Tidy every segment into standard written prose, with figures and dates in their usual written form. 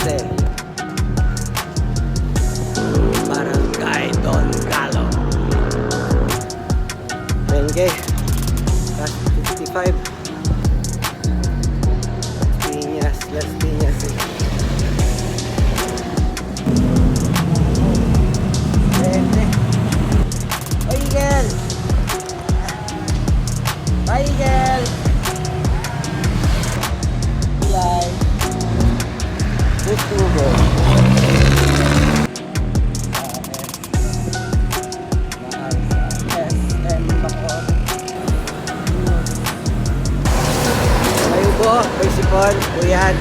12. Barangay Don Galo. 10K. Last 55. Las Piñas. Eagle! Bye, Eagle! Bye! Good to go. SM Bacor. Mayubo, may sipon, buyan.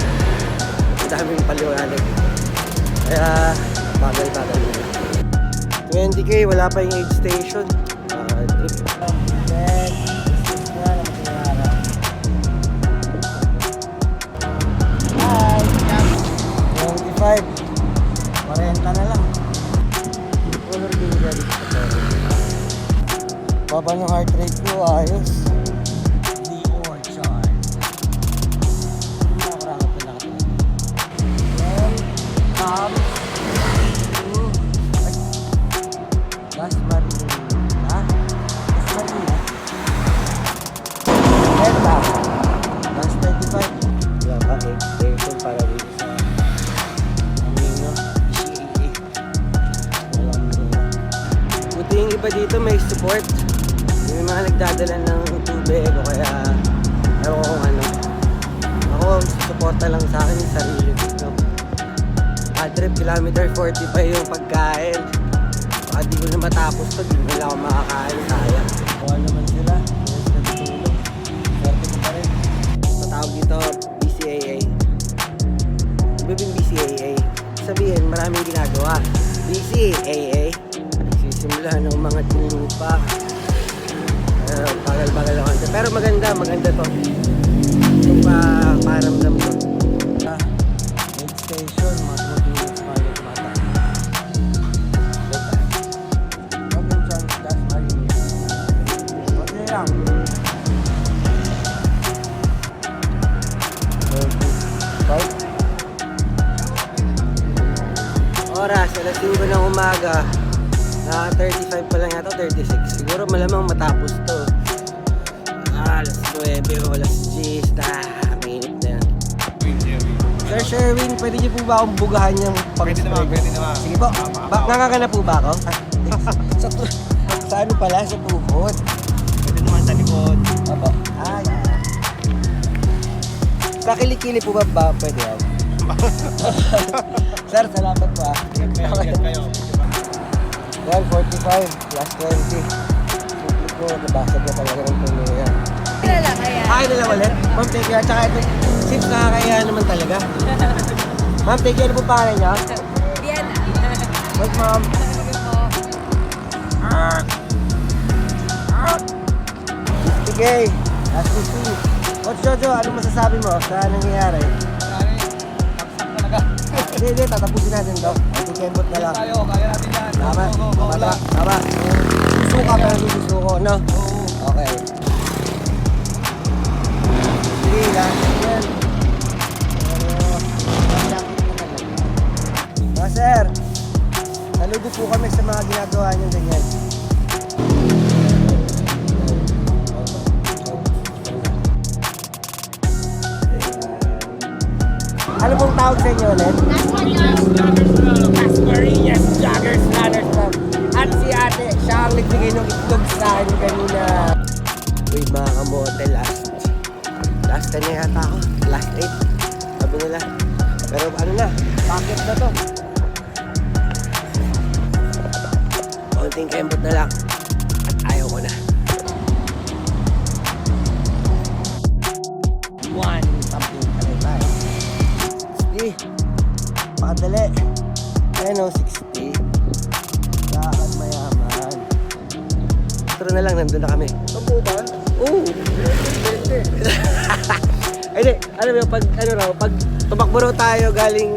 Ang daming paliwanag. Kaya, bagal-bagal nila. 20K, wala pa yung aid station. Trip. Then, business nga na matinara. Hi! 25. 40 na lang. Color din ready sa pera. Baba ng heart rate ko, ayos. The Orchard. Makarakot na lang. Then, Gas Marina. Gas Marina. Benta. Gas 25. Wala pa, 8 station para dito sa Amino. PCAA. Walang Amino. Buti yung iba dito may support. May mga nagdadala ng tubig o kaya ewan ko kung ano. Ako, susuporta lang sa akin yung sarili ko. Adrep, kilometer 40 pa yung pagkain. Baka di ko na matapos to, di mo lang ako makakain, sayang. Bawal naman sila, yes, nagtulog. Swerte ko pa rin. Matawag dito, BCAA. Iba yung BCAA. Sabihin, maraming ginagawa. BCAA, nagsisimula ng mga tinupa. Bagal-bagal ako. Pero maganda to. Yung paramdam ko. Aid station, mga tumutulog sa mga mata. Oras, alas 5 ng umaga. 35 pa lang yata, 36. Siguro malamang matapos to. Alas 9 o alas 10. Mainit na yan. Sir Sherwin, pwede niyo po ba akong bugahan yung Pwede naman. Sige po. Nakakana po ba ako? Sa ano pala? Sa tuhod. Pwede naman sa likod. Opo. Ay. Sa kilikili po ba? Pwede yan. Sir, salamat po ah. Ingat kayo. 145 plus 20. Supli ko, nabasag na talaga ng tuloy yan. Kilala kaya? Ay, na lang ulit. Ma'am, take care. Tsaka ito, since nakakaya naman talaga. Ma'am, take care. Ano po pangalan niya? Diana. Wait, ma'am. Sige. Last 50. Coach Jojo, ano masasabi mo sa nangyayari? Hindi, tatapusin natin daw. Kembot na lang. Tayo, kaya natin yan. Tama, tama. Susuka pero hindi susuko, no? Okay. Sige, lahat yan. Mga sir, saludo po kami sa mga ginagawa niyo ganyan. Ano pong tawag sa inyo ulit? Cascarinas, Joggers, Runners Club. At si ate, siya ang nagbigay ng itlog sa akin kanina. Uy mga kamote, last 10 na yata ako. Last 8. Sabi nila. Pero ano na, packet na to. Konting kembot na lang. At ayaw ko na. One something kami tayo. 60. Pakadali. Ayun o, 60. Lakad mayaman. Turo na lang, nandun na kami. Sampu ba? Oo. Ay di, alam mo, pag tumakbo raw tayo galing,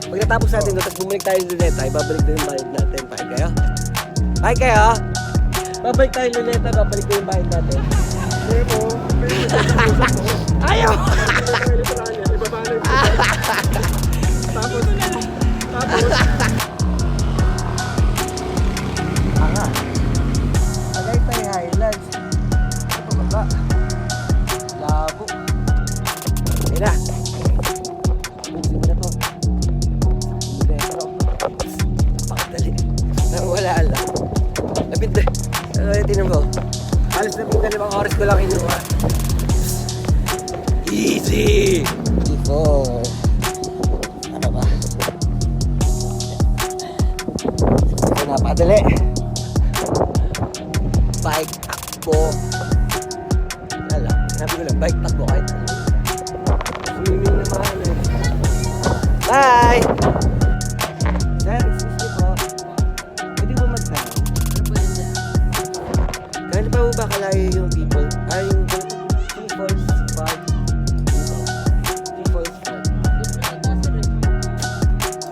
pag natapos natin doon, tapos bumalik tayo ng Luneta, ibabalik doon yung bayad natin. Pakay kayo? Pakay kayo? Babalik tayo ng Luneta, babalik doon yung bayad natin. Ayaw! Tapos limang oras ko lang inuha. Easy! Iko. Ano ba? Ito na, padali. Bike takbo. Lala, sabi ko lang, bike takbo kahit ano. Swimming naman eh. Bye! Sir, excuse me po. Pwede ba magtanong? Kaya pa ba kalayo yung people? Ay, yung people's park. People's park.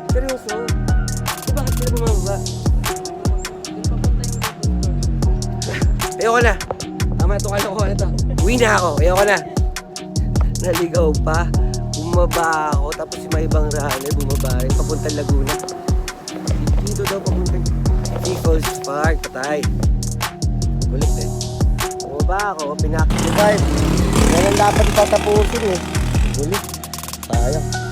Seryoso? Di bakit sila bumaba? Ayoko na. Tama itong kalokohan na to. Uwi na ako. Ayoko na. Naligaw pa. Bumaba ako. Tapos yung mga ibang rally, bumaba rin. Papuntang Laguna. Dito daw papuntang People's Park. Patay. Kulit eh. Bumaba ako. Pinakit. Ganun dapat tatapusin eh. Kulit. Sayang.